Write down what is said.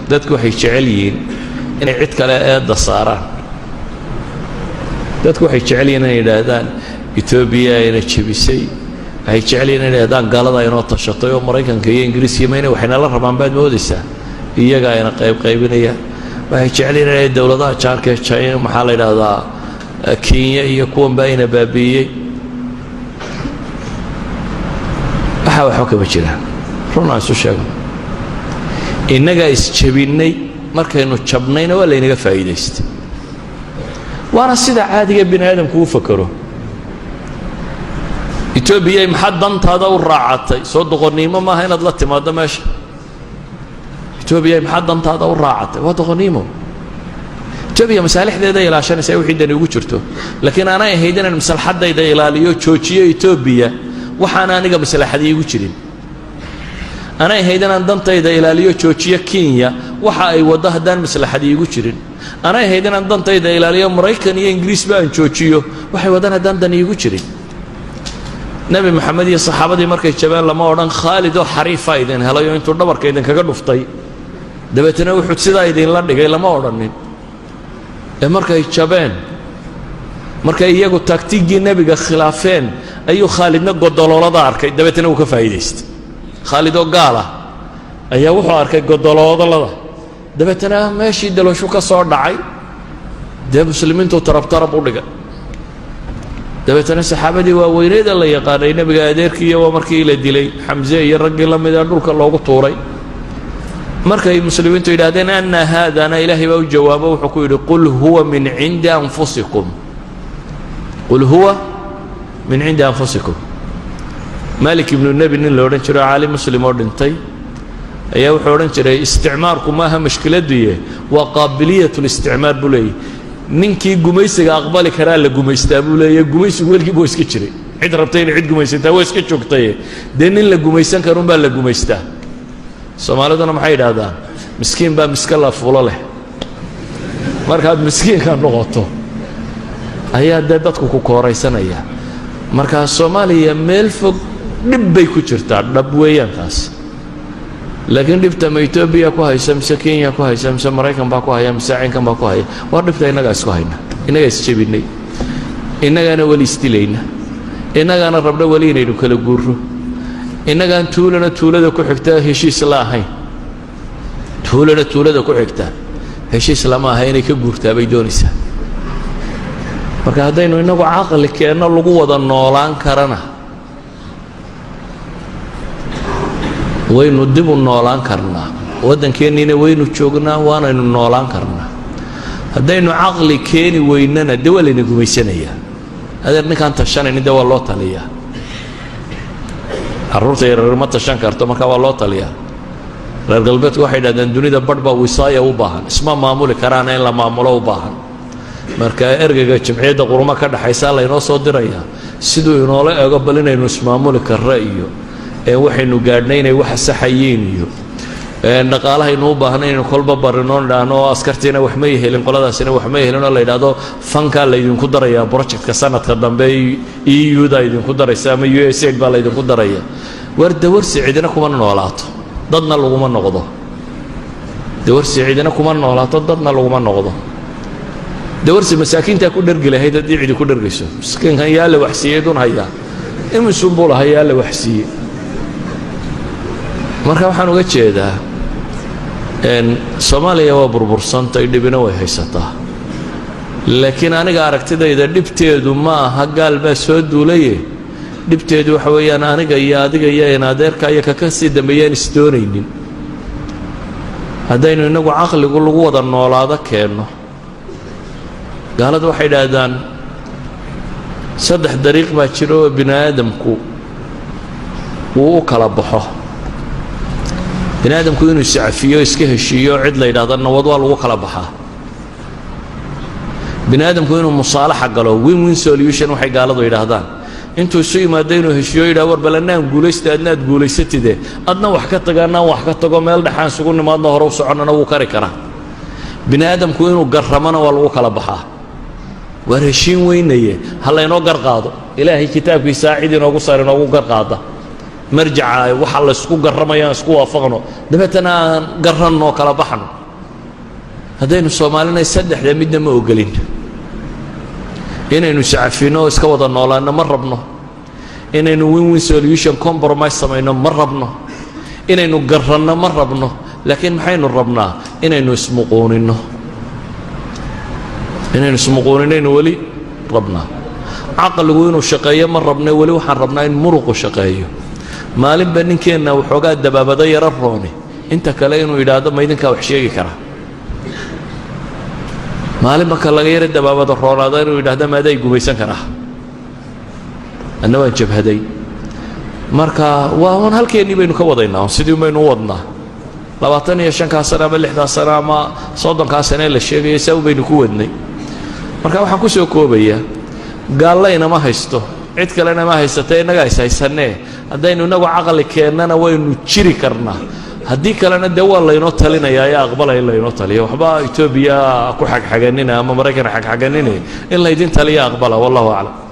dadku waxay jecel yihiin inay cid kale eedda saaraan. dadku waxay jecel yihiin inay yidhaahdaan Ethiopia ayna jebisay, waxay jecel yihiin inay yidhaahdaan gaalada inoo tashatay oo Maraykanka iyo Ingiriiska mayna waxayna la rabaan baad moodaysaa iyaga ayna qaybinaya. waxay jecel yihiin inay dowladaha jaarka China maxaa la yidhaahdaa Kenya iyo kuwan baa ina baabiiyey. waxa kama jiraan runaa isu sheego innaga isjabinnay markaynu jabnayna waa laynaga faa'iidaystay. waana sida caadiga bini aadamku u fakaro. Ethiopia maxaa dantaada u raacatay soo doqonnimo maaha inaad la timaado meesha. Ethiopia maxaa dantaada u raacatay waa doqonnimo. Ethiopia masaalixdeeda ilaashanaysa wixii dan ugu jirto, laakiin aanay ahayd inaan maslaxadayda ilaaliyo joojiyo Ethiopia waxaan aniga maslaxadii igu jirin. aanay ahayd inaan dantayda ilaaliyo joojiyo Kenya waxa ay wada hadaan maslaxadii igu jirin. aanay ahayd inaan dantayda ilaaliyo Maraykan iyo Ingiriis baan joojiyo waxay wadaan hadaan dan igu jirin. Nabi Maxamed iyo saxaabadii markay jabeen lama odhan Khalid oo xariifa idin helayo intuu dhabarka idin kaga dhuftay dabeetana wuxuu sidaa idin la dhigay lama odhanin. markay jabeen markay iyagu taktiigii nabiga khilaafeen ayuu Khalidna godololada arkay dabeetana uu ka faa'iideystay. Khalid oo gaal ah ayaa wuxuu arkay godololada dabeetana meeshii dalooshu ka soo dhacay dee muslimiintu tarab u dhigay. dabeetana saxaabadii waaweyneeda la yaqaanay nabiga adeerkii waa markii la dilay Xamza iyo raggii la mid ah dhulka loogu tuuray. markay muslimiintu yidhaahdeen anna haadana ilaahay baa u jawaabo wuxuu ku yidhi qul huwa min cindi anfusikum. qul huwa min cindi anfusikum. Malik ibnu Nabi nin la odhan jiray caalim muslim oo dhintay ayaa wuxuu odhan jiray isticmaarku maaha mashkiladuye waa qaabiliyatul isticmaar buu leeyahay. ninkii gumaysiga aqbali karaa la gumaystaa buu leeyahay. gumaysigu weligiiba iska jiray cid rabtay inay cid gumaysataa waa iska joogtay dee nin la gumaysan karun baa la gumaystaa. Soomaaliduna maxay yidhaahdaan miskiin baa miska la fulo leh. markaad miskiinka noqoto ayaa dee dadku ku kooraysanaya. markaa Soomaaliya meel fog dhib bay ku jirtaa dhab weeyaan taas. laakiin dhibta ma Ethiopia ku haysa mise Kenya ku haysa mise Maraykan baa ku haya mise Caynkan baa ku haya waa dhibta innaga isku hayna. innaga isjabinnay, innagana weli isdilayna, innagana rabna weli inaynu kala guurro, innagaan tuulada ku xigta heshiis la ahayn. tuulada ku xigta heshiis lama aha inay ka guurtaa bay doonaysaa. marka haddaynu innagu caqli keenno lagu wada noolaan karana waynu dib u noolaan karnaa. waddankeenniina waynu joognaa waanaynu noolaan karnaa. haddaynu caqli keeni weynana dee waa layna gumaysanayaa. adeer ninkaan tashanaynin dee waa loo taliyaa. carruurta yaryar ma tashan karto marka waa loo taliyaa. reer galbeedku waxay yidhahdeen dunida badh baa wisaaya u baahan, isma maamuli karaana in la maamulo u baahan. marka ergeyga jamciyadda qurumo ka dhaxaysaa laynoo soo dirayaa siduu inoola eego bal inaynu ismaamuli karra iyo waxaynu gaadhnay inay waxa saxayiin iyo dhaqaalahaynu u baahnay inaynu kolba barino idhaahno askartiina wax may helin qoladaasina wax may helin oo la yidhaahdo fankaa laydinku darayaa projectka sanadka dambe EU-da idinku daraysa ama USAID baa laydinku daraya. dawarsi cidina kuma noolaato dadna laguma noqdo. dawarsi cidina kuma noolaato dadna laguma noqdo. dawarsi masaakiintaa ku dhergi lahayd haddii cidi ku dhergayso. miskiinkan yaa la waxsiiyey dun hayaa imisun buu lahaa yaa la waxsiiyey. marka waxaan uga jeedaa Soomaaliya waa burbursantay dhibina way haysataa. laakiin aniga aragtidayda dhibteedu ma aha gaal baa soo duulaye dhibteedu waxa weeyaan aniga iyo adiga iyo adeerka iyo ka sii dambeeyaan isdoonaynin. haddaynu inagu caqligu lagu wada noolaado keenno. gaaladu waxay yidhaahdaan 3 dariiq baa jiro oo bini aadamku uu u kala baxo. bini aadamku inuu iscafiyo iska heshiiyo cid la yidhaahdo nabad waa lagu kala baxaa. bini aadamku inuu musaalaxa galo win-win solution waxay gaaladu yidhaahdaan. intuu isu yimaado inuu heshiiyo yidhaha war bal annaan guulaysta adnaad guulaysatide adna wax ka taga annaan wax ka tago meel dhexaan isugu nimaadno hore u soconnana wuu kari karaa. bini aadamku inuu garramana waa lagu kala baxaa. waar heshiin weynaye ha laynoo garqaado ilaahay kitaabkiisaa cid inoogu sar inoogu garqaada marjaca waxa la isku garamayaan isku waafaqno dabeetana aan garanno kala baxno haddaynu Soomaalina saddexda midna ma ogolin inaynu shacafino iska wada noolaano ma rabno inaynu win-win solution compromise samayno ma rabno inaynu garanno ma rabno laakiin maxaynu rabnaa inaynu ismuquuninaynu weli rabnaa caqligu inuu shaqeeyo ma rabno weli waxaan rabnaa in muruqu shaqeeyo maalinba ninkeenna waxoogaa dabaabada yara rooni inta kale inuu yidhaahdo ma idinkaa wax sheegi karaa maalinba ka laga yara dabaabada roonaada inuu yidhaahdo maaday gumaysan karaa anna waan jabhaday marka waa un halkeennii baynu ka wadaynaa sidii baynu u wadnaa 25 sano ama 60 sano ama 30 sano la sheegay saw baynu ku wadnay marka waxaan ku soo koobayaa gaalayna ma haysto cid kalena ma haysatay inaga haysanee haddaynu inagu caqli keennana waynu jiri karnaa haddii kalena dee waa laynoo talinayaa ee aqbalaya laynoo taliya waxba Itoobiya ku xagxaganina ama Maraykan xagxaganina in laydin taliya aqbala wallahu a'lam